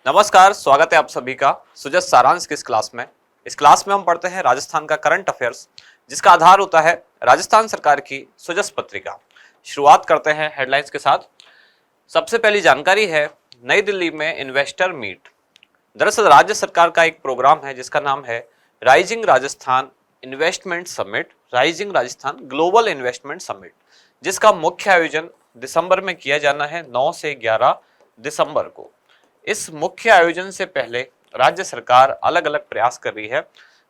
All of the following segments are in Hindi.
नमस्कार, स्वागत है आप सभी का सुजस सारांश की इस क्लास में। इस क्लास में हम पढ़ते हैं राजस्थान का करंट अफेयर्स, जिसका आधार होता है राजस्थान सरकार की सुजस पत्रिका। शुरुआत करते हैं हेडलाइंस के साथ। सबसे पहली जानकारी है नई दिल्ली में इन्वेस्टर मीट। दरअसल राज्य सरकार का एक प्रोग्राम है जिसका नाम है rising Rajasthan investment summit, rising Rajasthan global investment summit, जिसका मुख्य आयोजन दिसंबर में किया जाना है 9 से 11 दिसंबर को। इस मुख्य आयोजन से पहले राज्य सरकार अलग अलग प्रयास कर रही है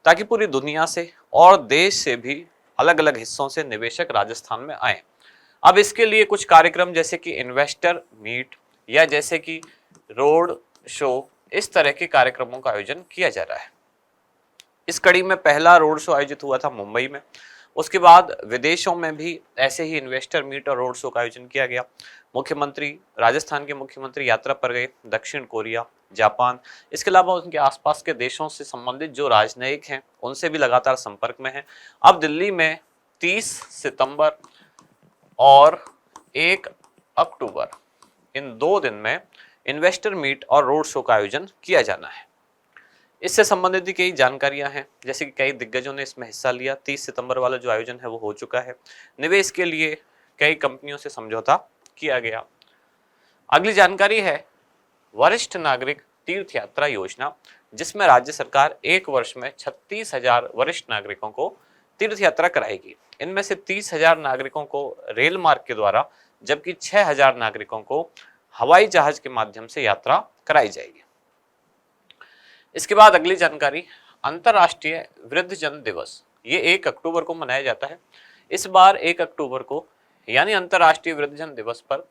ताकि पूरी दुनिया से और देश से भी अलग अलग हिस्सों से निवेशक राजस्थान में आए। अब इसके लिए कुछ कार्यक्रम जैसे कि इन्वेस्टर मीट या जैसे कि रोड शो, इस तरह के कार्यक्रमों का आयोजन किया जा रहा है। इस कड़ी में पहला रोड शो आयोजित हुआ था मुंबई में। उसके बाद विदेशों में भी ऐसे ही इन्वेस्टर मीट और रोड शो का आयोजन किया गया। मुख्यमंत्री, राजस्थान के मुख्यमंत्री यात्रा पर गए दक्षिण कोरिया, जापान, इसके अलावा उनके आसपास के देशों से संबंधित जो राजनयिक हैं उनसे भी लगातार संपर्क में हैं। अब दिल्ली में 30 सितंबर और 1 अक्टूबर इन 2 दिन में इन्वेस्टर मीट और रोड शो का आयोजन किया जाना है। इससे संबंधित कई जानकारियां हैं, जैसे कि कई दिग्गजों ने इसमें हिस्सा लिया। 30 सितंबर वाला जो आयोजन है वो हो चुका है। निवेश के लिए कई कंपनियों से समझौता किया गया। अगली जानकारी है वरिष्ठ नागरिक तीर्थ यात्रा योजना, जिसमें राज्य सरकार 1 वर्ष में 36,000 वरिष्ठ नागरिकों को तीर्थ यात्रा कराएगी। इनमें से 30,000 नागरिकों को रेल मार्ग के द्वारा, जबकि 6,000 नागरिकों को हवाई जहाज के माध्यम से यात्रा कराई जाएगी। इसके बाद अगली जानकारी, अंतर्राष्ट्रीय वृद्धजन दिवस, ये 1 अक्टूबर को मनाया जाता है। इस बार 1 अक्टूबर को यानी अंतर्राष्ट्रीय वृद्धजन दिवस पर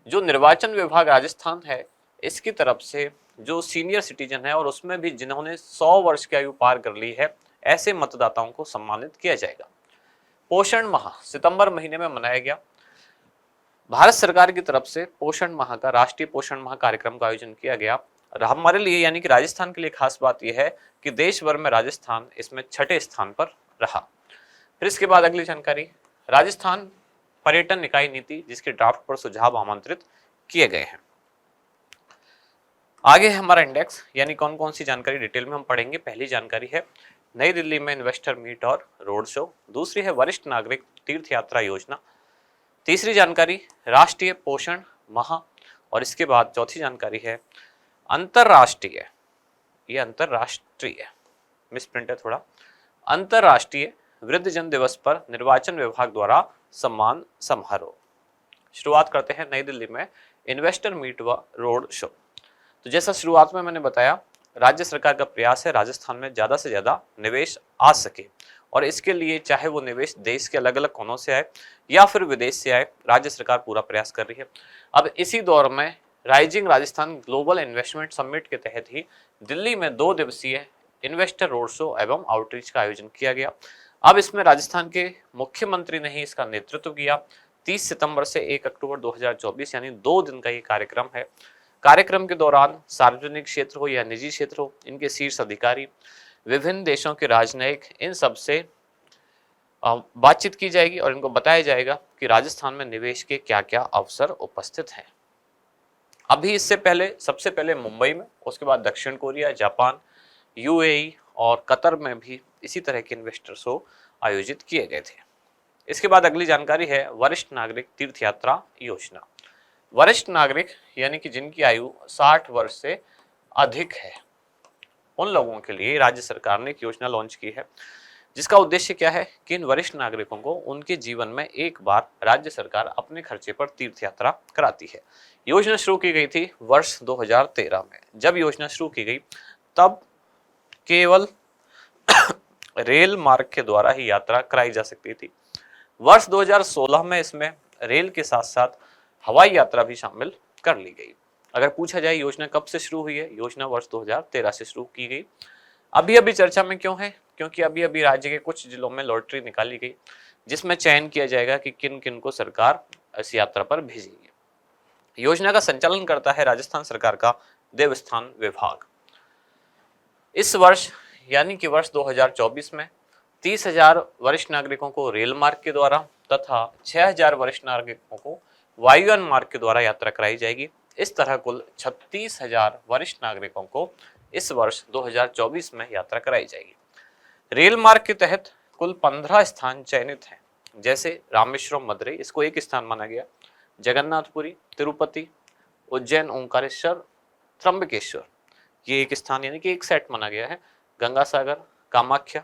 जो निर्वाचन विभाग राजस्थान है, इसकी तरफ से जो सीनियर सिटीजन है और उसमें भी जिन्होंने 100 वर्ष की आयु पार कर ली है, ऐसे मतदाताओं को सम्मानित किया जाएगा। पोषण माह सितंबर महीने में मनाया गया। भारत सरकार की तरफ से पोषण माह का, राष्ट्रीय पोषण माह कार्यक्रम का आयोजन किया गया। हमारे लिए यानी कि राजस्थान के लिए खास बात यह है कि देश भर में राजस्थान इसमें 6ठे स्थान पर रहा। फिर इसके बाद अगली जानकारी, राजस्थान पर्यटन इकाई नीति, जिसके ड्राफ्ट पर सुझाव आमंत्रित किए गए हैं। आगे है हमारा इंडेक्स, यानी कौन कौन सी जानकारी डिटेल में हम पढ़ेंगे। पहली जानकारी है नई दिल्ली में इन्वेस्टर मीट और रोड शो। दूसरी है वरिष्ठ नागरिक तीर्थ यात्रा योजना। तीसरी जानकारी राष्ट्रीय पोषण माह। और इसके बाद चौथी जानकारी है अंतरराष्ट्रीय, ये अंतरराष्ट्रीय मिसप्रिंट है थोड़ा, अंतरराष्ट्रीय वृद्धजन दिवस पर निर्वाचन विभाग द्वारा सम्मान समारोह। शुरुआत करते हैं नई दिल्ली में इन्वेस्टर मीट व रोड शो। तो जैसा शुरुआत में मैंने बताया, राज्य सरकार का प्रयास है राजस्थान में ज्यादा से ज्यादा निवेश आ सके, और इसके लिए चाहे वो निवेश देश के अलग अलग कोनों से आए या फिर विदेश से आए, राज्य सरकार पूरा प्रयास कर रही है। अब इसी दौर में rising Rajasthan global investment summit के तहत ही दिल्ली में 2 दिवसीय इन्वेस्टर रोड शो एवं आउटरीच का आयोजन किया गया। अब इसमें राजस्थान के मुख्यमंत्री ने ही इसका नेतृत्व किया। 30 सितंबर से 1 अक्टूबर 2024 यानी 2 दिन का ये कार्यक्रम है। कार्यक्रम के दौरान सार्वजनिक क्षेत्र हो या निजी क्षेत्र हो, इनके शीर्ष अधिकारी, विभिन्न देशों के राजनयिक, इन सब से बातचीत की जाएगी और इनको बताया जाएगा कि राजस्थान में निवेश के क्या क्या अवसर उपस्थित हैं। अभी इससे पहले, सबसे पहले मुंबई में, उसके बाद दक्षिण कोरिया, जापान, यूएई और कतर में भी इसी तरह के इन्वेस्टर शो आयोजित किए गए थे। इसके बाद अगली जानकारी है वरिष्ठ नागरिक तीर्थ यात्रा योजना। वरिष्ठ नागरिक यानी कि जिनकी आयु 60 वर्ष से अधिक है, उन लोगों के लिए राज्य सरकार ने एक योजना लॉन्च की है, जिसका उद्देश्य क्या है कि इन वरिष्ठ नागरिकों को उनके जीवन में एक बार राज्य सरकार अपने खर्चे पर तीर्थ यात्रा कराती है। योजना शुरू की गई थी वर्ष 2013 में। जब योजना शुरू की गई तब केवल रेल मार्ग के द्वारा ही यात्रा कराई जा सकती थी। वर्ष 2016 में इसमें रेल के साथ साथ हवाई यात्रा भी शामिल कर ली गई। अगर पूछा जाए योजना कब से शुरू हुई है, योजना वर्ष 2013 से शुरू की गई। अभी अभी चर्चा में क्यों है? क्योंकि अभी अभी राज्य के कुछ जिलों में लॉटरी निकाली गई, जिसमें चयन किया जाएगा कि किन किन को सरकार इस यात्रा पर भेजेगी। योजना का संचालन करता है राजस्थान सरकार का देवस्थान विभाग। इस वर्ष यानी कि वर्ष 2024 में 30,000 वरिष्ठ नागरिकों को रेल मार्ग के द्वारा तथा 6,000 वरिष्ठ नागरिकों को वायुयान मार्ग के द्वारा यात्रा कराई जाएगी। इस तरह कुल 36,000 वरिष्ठ नागरिकों को इस वर्ष 2024 में यात्रा कराई जाएगी। रेल मार्ग के तहत कुल 15 स्थान चयनित हैं, जैसे रामेश्वरम मदुरई, इसको एक स्थान माना गया, जगन्नाथपुरी, तिरुपति, उज्जैन ओंकारेश्वर, त्र्यंबकेश्वर, ये एक स्थान यानी कि एक सेट माना गया है, गंगासागर, कामाख्या,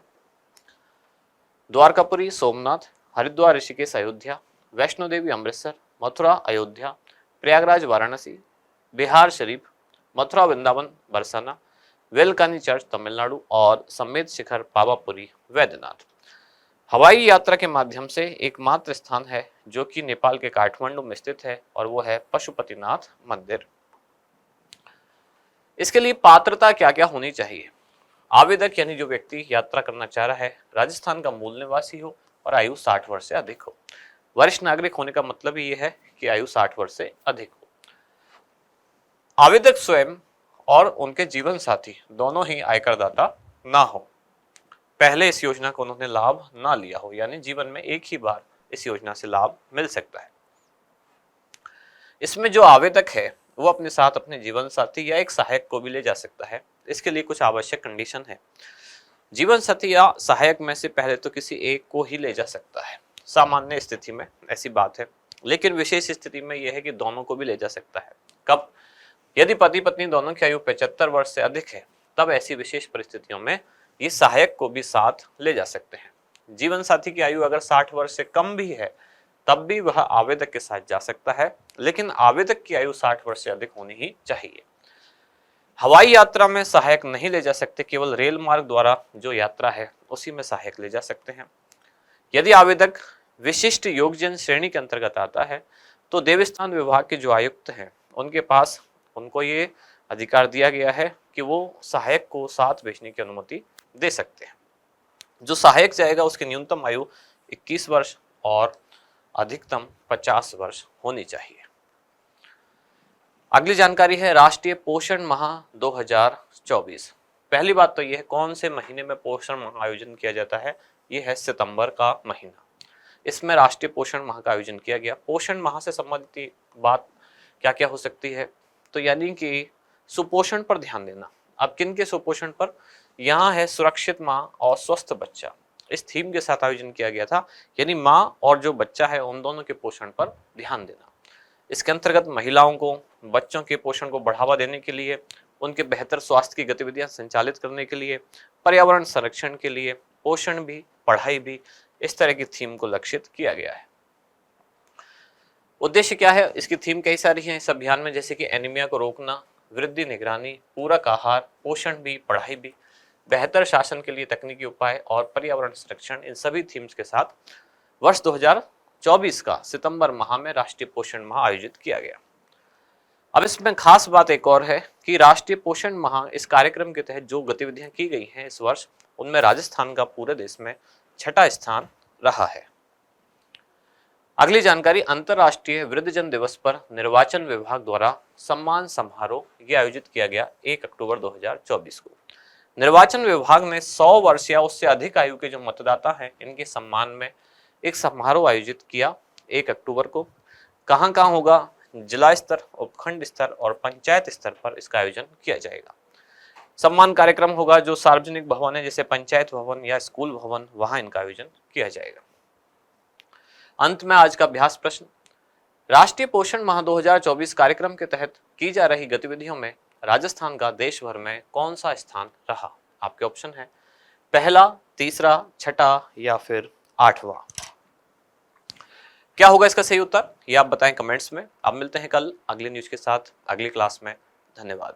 द्वारकापुरी, सोमनाथ, हरिद्वार, ऋषिकेश, अयोध्या, वैष्णो देवी, अमृतसर, मथुरा, अयोध्या, प्रयागराज, वाराणसी, बिहार शरीफ, मथुरा, वृंदावन, बरसाना, वेलकानी चर्च, तमिलनाडु और समेत शिखर, पावापुरी, वैद्यनाथ। हवाई यात्रा के माध्यम से एकमात्र स्थान है जो कि नेपाल के काठमांडू में स्थित है और वो है पशुपतिनाथ मंदिर। इसके लिए पात्रता क्या क्या होनी चाहिए? आवेदक यानी जो व्यक्ति यात्रा करना चाह रहा है राजस्थान का मूल निवासी हो और आयु 60 वर्ष से अधिक हो। वरिष्ठ नागरिक होने का मतलब ही यह है कि आयु 60 वर्ष से अधिक हो। आवेदक स्वयं और उनके जीवन साथी दोनों ही आयकरदाता ना हो, पहले इस योजना को उन्होंने लाभ ना लिया हो, यानी जीवन में एक ही बार इस योजना से लाभ मिल सकता है। इसमें जो आवेदक है वो अपने साथ अपने जीवन साथी या एक सहायक को भी ले जा सकता है। इसके लिए कुछ आवश्यक कंडीशन है। जीवन साथी या सहायक में से पहले तो किसी एक को ही ले जा सकता है, सामान्य स्थिति में ऐसी बात है, लेकिन विशेष स्थिति में यह है कि दोनों को भी ले जा सकता है। कब? यदि पति पत्नी दोनों की आयु 75 वर्ष से अधिक है, तब ऐसी विशेष परिस्थितियों में ये सहायक को भी साथ ले जा सकते हैं। जीवन साथी की आयु अगर 60 वर्ष से कम भी है तब भी वह आवेदक के साथ जा सकता है, लेकिन आवेदक की आयु 60 वर्ष से अधिक होनी ही चाहिए। हवाई यात्रा में सहायक नहीं ले जा सकते, केवल रेल मार्ग द्वारा जो यात्रा है उसी में सहायक ले जा सकते हैं। यदि आवेदक विशिष्ट योगजन श्रेणी के अंतर्गत आता है तो देवस्थान विभाग के जो आयुक्त हैं उनके पास उनको ये अधिकार दिया गया है कि वो सहायक को साथ भेजने की अनुमति दे सकते हैं। जो सहायक जाएगा उसकी न्यूनतम आयु 21 वर्ष और अधिकतम 50 वर्ष होनी चाहिए। अगली जानकारी है राष्ट्रीय पोषण माह 2024। पहली बात तो यह है कौन से महीने में पोषण माह आयोजन किया जाता है? यह है सितंबर का महीना। इसमें राष्ट्रीय पोषण माह का आयोजन किया गया। पोषण माह से संबंधित बात क्या क्या हो सकती है? तो यानी कि सुपोषण पर ध्यान देना। अब किन के सुपोषण पर? यहाँ है सुरक्षित माँ और स्वस्थ बच्चा, इस थीम के साथ आयोजन किया गया था, यानी माँ और जो बच्चा है उन दोनों के पोषण पर ध्यान देना। इसके अंतर्गत महिलाओं को बच्चों के पोषण को बढ़ावा देने के लिए, उनके बेहतर स्वास्थ्य की गतिविधियां संचालित करने के लिए, पर्यावरण संरक्षण के लिए, पोषण भी पढ़ाई भी, इस तरह की थीम को लक्षित किया गया है। उद्देश्य क्या है? इसकी थीम कई सारी है इस अभियान में, जैसे कि एनीमिया को रोकना, वृद्धि निगरानी, पूरक आहार, पोषण भी, पढ़ाई भी, बेहतर शासन के लिए तकनीकी उपाय और पर्यावरण संरक्षण। इन सभी थीम्स के साथ वर्ष 2024 का सितंबर माह में राष्ट्रीय पोषण माह आयोजित किया गया। अब इसमें खास बात एक और है कि राष्ट्रीय पोषण माह इस कार्यक्रम के तहत जो गतिविधियां की गई हैं इस वर्ष, उनमें राजस्थान का पूरे देश में 6ठा स्थान रहा है। अगली जानकारी, अंतर्राष्ट्रीय वृद्धजन दिवस पर निर्वाचन विभाग द्वारा सम्मान समारोह ये आयोजित किया गया 1 अक्टूबर 2024 को। निर्वाचन विभाग ने 100 वर्ष या उससे अधिक आयु के जो मतदाता हैं इनके सम्मान में एक समारोह आयोजित किया 1 अक्टूबर को। कहां कहां होगा? जिला स्तर, उपखंड स्तर और पंचायत स्तर पर इसका आयोजन किया जाएगा। सम्मान कार्यक्रम होगा जो सार्वजनिक भवन है जैसे पंचायत भवन या स्कूल भवन, वहां इनका आयोजन किया जाएगा। अंत में आज का अभ्यास प्रश्न, राष्ट्रीय पोषण माह 2024 कार्यक्रम के तहत की जा रही गतिविधियों में राजस्थान का देश भर में कौन सा स्थान रहा? आपके ऑप्शन है पहला, तीसरा, छठा या फिर 8वां। क्या होगा इसका सही उत्तर? ये आप बताएं कमेंट्स में। अब मिलते हैं कल अगली न्यूज के साथ अगली क्लास में। धन्यवाद।